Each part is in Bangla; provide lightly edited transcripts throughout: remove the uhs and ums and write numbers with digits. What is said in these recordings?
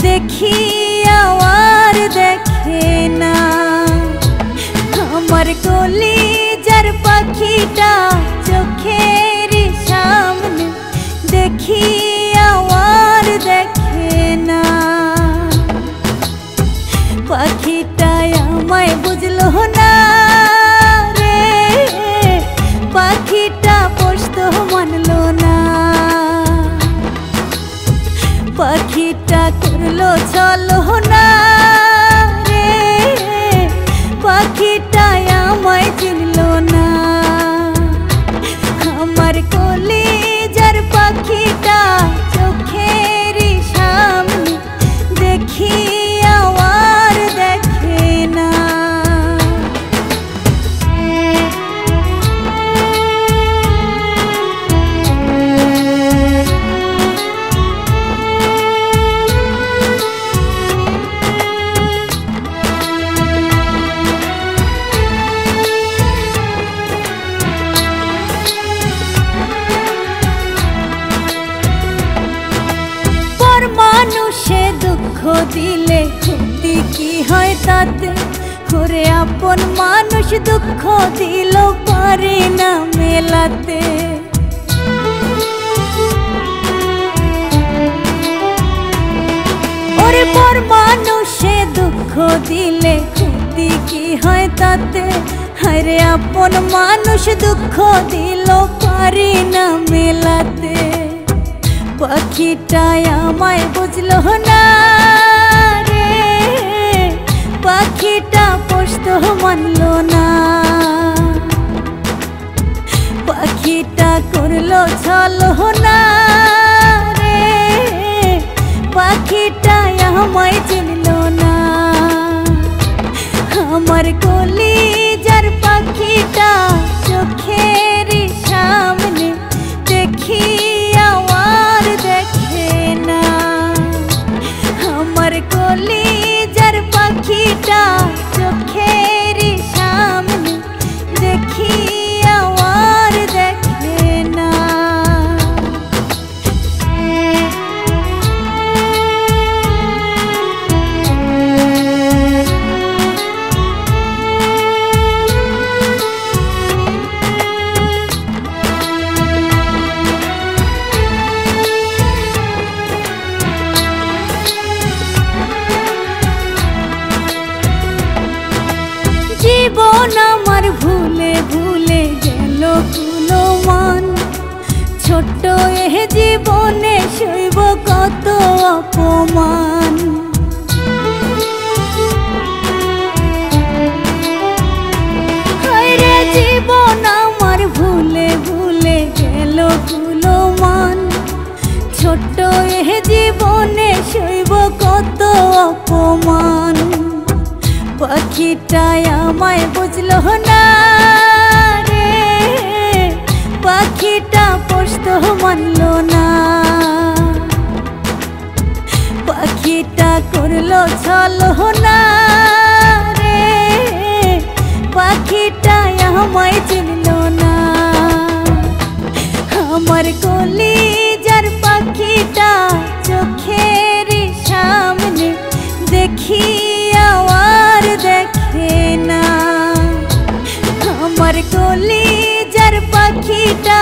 দেখি আর দেখে না। আমার কলিজার পাখিটা চোখের সামনে দেখি আর দেখে না। পাখিটা আমায় বুঝলো না রে, পাখিটা পোষত মানলো না। পাখিটা করলো চলো না রে, পাখিটা আমায় চিনলো না। আমার কলিজার পাখিটা চোখের সামনে দেখি আর দেখে না। মানুষে দুঃখ দিলে ক্ষতি কি হয় তাতে, করে আপন মানুষ দুঃখ দিল পারে না মেলাতে। ওরে পর মানুষে দুঃখ দিলে ক্ষতি কি হয় তাতে, আরে আপন মানুষ দুঃখ দিল পারে না মেলাতে। পাখিটা আমায় বুঝলো না রে, পাখিটা পোষত মানলো না। পাখিটা করলো চলো না রে, পাখিটা আমায় চিনলো না। আমার কলিজার পাখিটা চোখের সামনে দেখি আর দেখে না। আমার কলিজার পাখিটা চোখের সামনে দেখি আর দেখে না। জীবন আমার ভুলে ভুলে গেল কুলো মান, ছোট্ট এ জীবনে সইব কত অপমান। হায়রে জীবন আমার ভুলে ভুলে গেল কুলো মান, ছোট্ট এ জীবনে সইব কত অপমান। পাখিটা আমায় বুঝলো না রে, পাখিটা পোষত মানলো না। পাখিটা করলো চলো না রে, পাখিটা আমায় চিনলো না। আমার কলিজার পাখিটা চোখের সামনে দেখি আর দেখে না। আমার কলিজার পাখিটা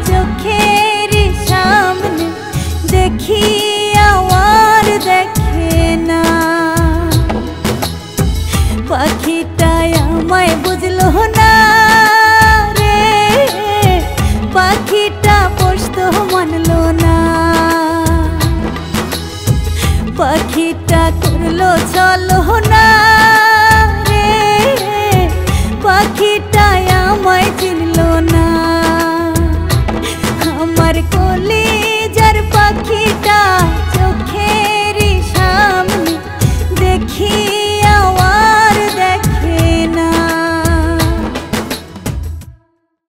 চোখের সামনে দেখি আর দেখে না। পাখিটা আমায় বুঝলো না রে, পাখিটা পোষত মানলো না। পাখিটা করলো চলো